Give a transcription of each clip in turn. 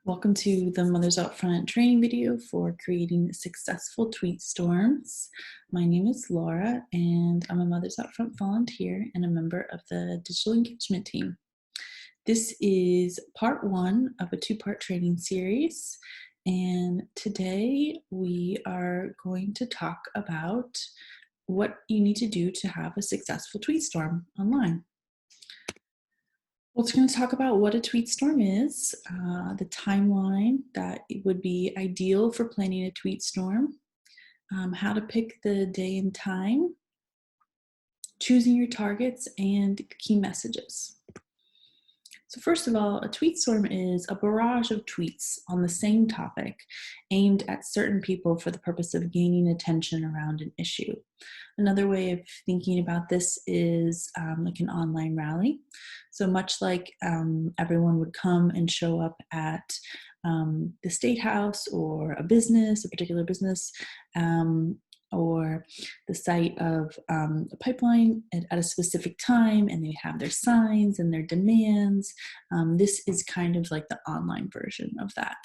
Welcome to the Mothers Out Front training video for creating successful tweet storms. My name is Laura and I'm a Mothers Out Front volunteer and a member of the digital engagement team. This is part one of a two-part training series, and today we are going to talk about what you need to do to have a successful tweet storm online. Well, it's going to talk about what a tweet storm is, the timeline that it would be ideal for planning a tweet storm, how to pick the day and time, choosing your targets, and key messages. So first of all, a tweet storm is a barrage of tweets on the same topic aimed at certain people for the purpose of gaining attention around an issue. Another way of thinking about this is like an online rally. So much like everyone would come and show up at the State House or a business, a particular business, or the site of a pipeline at a specific time, and they have their signs and their demands. This is kind of like the online version of that.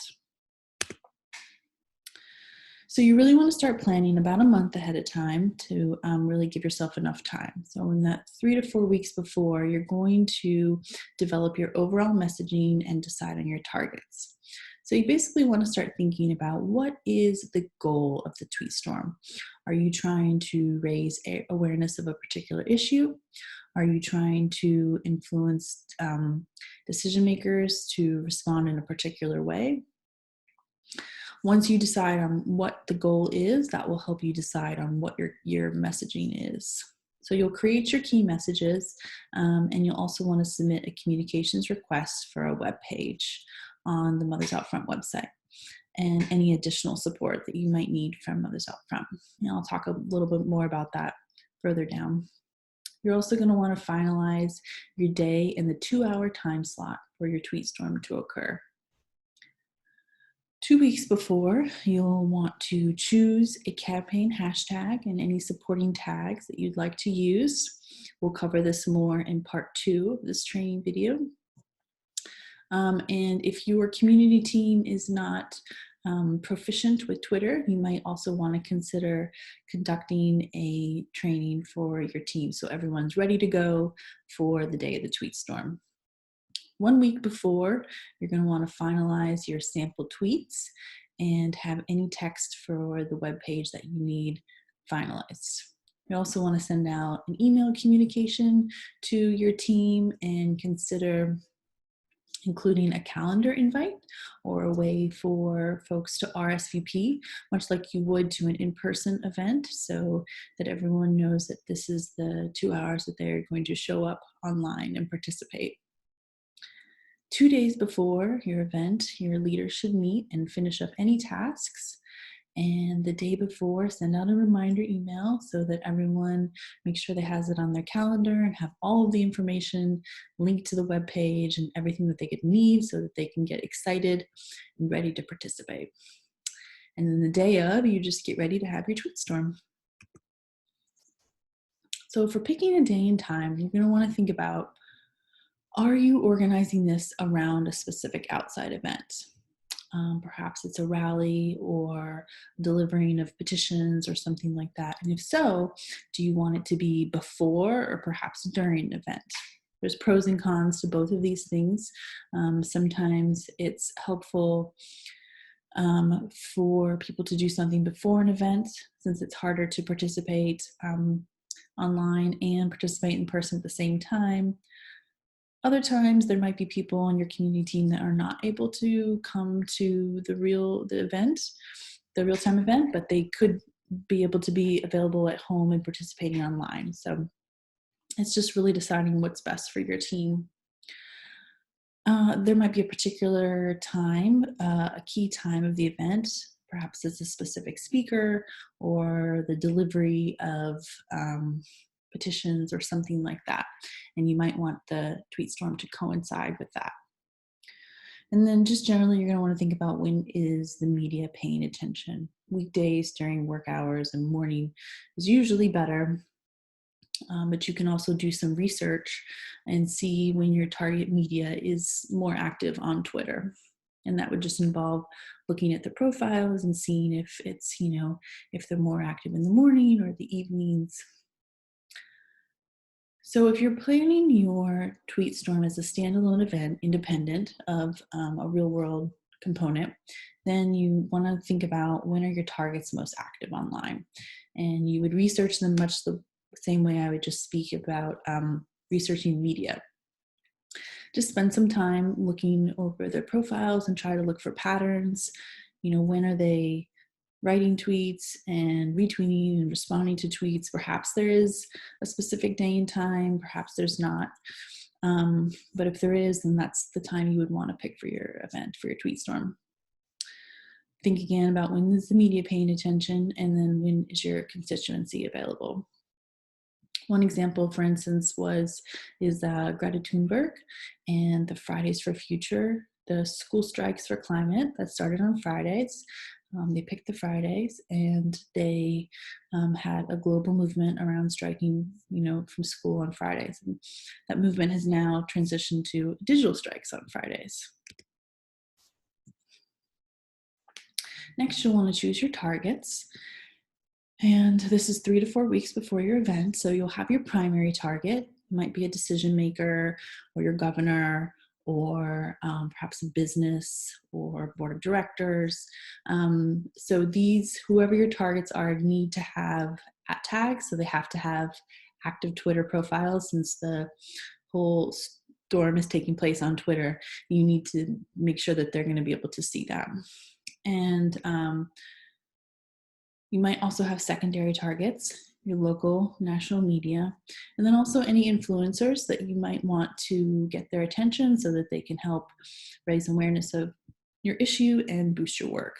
So you really want to start planning about a month ahead of time to really give yourself enough time. So in that 3 to 4 weeks before, you're going to develop your overall messaging and decide on your targets. So you basically want to start thinking about what is the goal of the tweet storm. Are you trying to raise awareness of a particular issue? Are you trying to influence decision makers to respond in a particular way? Once you decide on what the goal is, that will help you decide on what your messaging is. So you'll create your key messages, and you'll also want to submit a communications request for a web page on the Mothers Out Front website, and any additional support that you might need from Mothers Out Front. And I'll talk a little bit more about that further down. You're also going to want to finalize your day and the 2-hour time slot for your tweet storm to occur. 2 weeks before, you'll want to choose a campaign hashtag and any supporting tags that you'd like to use. We'll cover this more in part 2 of this training video. And if your community team is not proficient with Twitter, you might also want to consider conducting a training for your team so everyone's ready to go for the day of the tweet storm. 1 week before, you're going to want to finalize your sample tweets and have any text for the web page that you need finalized. You also want to send out an email communication to your team and consider including a calendar invite or a way for folks to RSVP, much like you would to an in-person event, so that everyone knows that this is the 2 hours that they're going to show up online and participate. 2 days before your event, your leaders should meet and finish up any tasks. And the day before, send out a reminder email so that everyone makes sure they has it on their calendar and have all of the information linked to the web page and everything that they could need so that they can get excited and ready to participate. And then the day of, you just get ready to have your tweet storm. So for picking a day and time, you're going to want to think about, are you organizing this around a specific outside event? Perhaps it's a rally or delivering of petitions or something like that. And if so, do you want it to be before or perhaps during an event? There's pros and cons to both of these things. Sometimes it's helpful for people to do something before an event, since it's harder to participate online and participate in person at the same time. Other times, there might be people on your community team that are not able to come to the real-time event, but they could be able to be available at home and participating online. So it's just really deciding what's best for your team. There might be a particular time, a key time of the event. Perhaps it's a specific speaker or the delivery of petitions or something like that. And you might want the tweet storm to coincide with that. And then just generally, you're going to want to think about, when is the media paying attention? Weekdays during work hours and morning is usually better. But you can also do some research and see when your target media is more active on Twitter. And that would just involve looking at the profiles and seeing if it's, if they're more active in the morning or the evenings. So if you're planning your tweet storm as a standalone event, independent of a real world component, then you want to think about when are your targets most active online. And you would research them much the same way I would just speak about researching media. Just spend some time looking over their profiles and try to look for patterns. When are they writing tweets and retweeting and responding to tweets? Perhaps there is a specific day and time, perhaps there's not. But if there is, then that's the time you would want to pick for your event, for your tweet storm. Think again about when is the media paying attention, and then when is your constituency available. One example, for instance, is Greta Thunberg and the Fridays for Future, the school strikes for climate that started on Fridays. They picked the Fridays, and they had a global movement around striking, from school on Fridays. And that movement has now transitioned to digital strikes on Fridays. Next, you'll want to choose your targets. And this is 3 to 4 weeks before your event. So you'll have your primary target. It might be a decision maker or your governor, or perhaps a business or board of directors. So whoever your targets are, need to have @ tags. So they have to have active Twitter profiles. Since the whole storm is taking place on Twitter, you need to make sure that they're going to be able to see that. And you might also have secondary targets, your local, national media, and then also any influencers that you might want to get their attention so that they can help raise awareness of your issue and boost your work.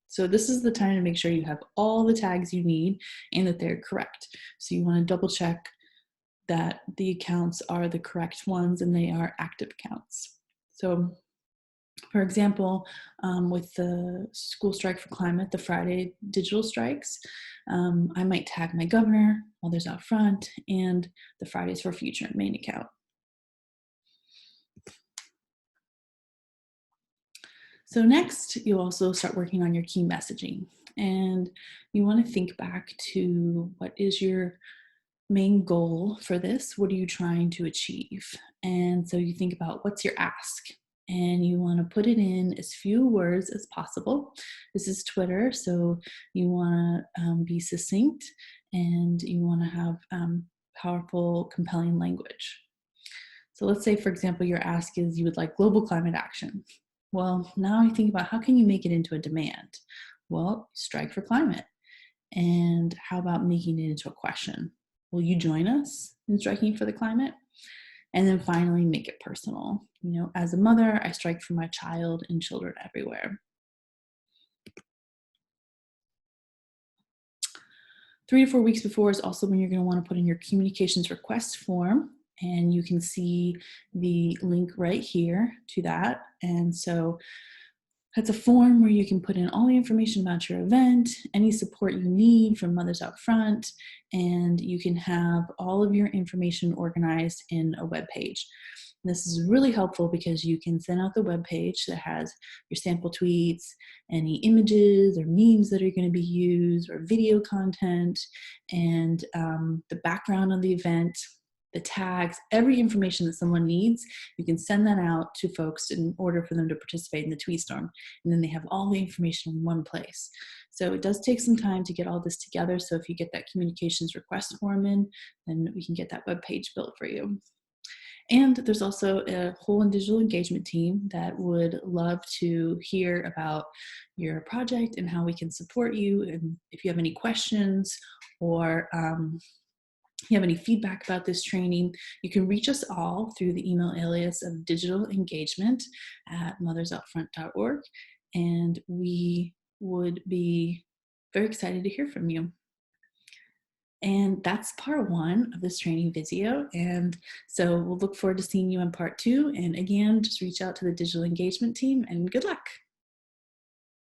So this is the time to make sure you have all the tags you need and that they're correct. So you want to double check that the accounts are the correct ones and they are active accounts. So for example, with the school strike for climate, the Friday digital strikes, I might tag my governor, Mothers Out Front, and the Fridays for Future main account. So next, you'll also start working on your key messaging. And you want to think back to what is your main goal for this? What are you trying to achieve? And so you think about what's your ask? And you want to put it in as few words as possible. This is Twitter, so you want to be succinct, and you want to have powerful, compelling language. So let's say, for example, your ask is you would like global climate action. Well, now you think about how can you make it into a demand? Well, strike for climate. And how about making it into a question? Will you join us in striking for the climate? And then finally, make it personal. As a mother, I strike for my child and children everywhere. 3 to 4 weeks before is also when you're going to want to put in your communications request form. And you can see the link right here to that. And so that's a form where you can put in all the information about your event, any support you need from Mothers Out Front, and you can have all of your information organized in a web page. This is really helpful because you can send out the web page that has your sample tweets, any images or memes that are going to be used, or video content, and the background of the event, the tags, every information that someone needs. You can send that out to folks in order for them to participate in the tweet storm. And then they have all the information in one place. So it does take some time to get all this together. So if you get that communications request form in, then we can get that web page built for you. And there's also a whole and digital engagement team that would love to hear about your project and how we can support you. And if you have any questions, or you have any feedback about this training, you can reach us all through the email alias of digitalengagement@mothersoutfront.org, and we would be very excited to hear from you. And that's part 1 of this training video. And so we'll look forward to seeing you in part 2. And again, just reach out to the digital engagement team, and good luck.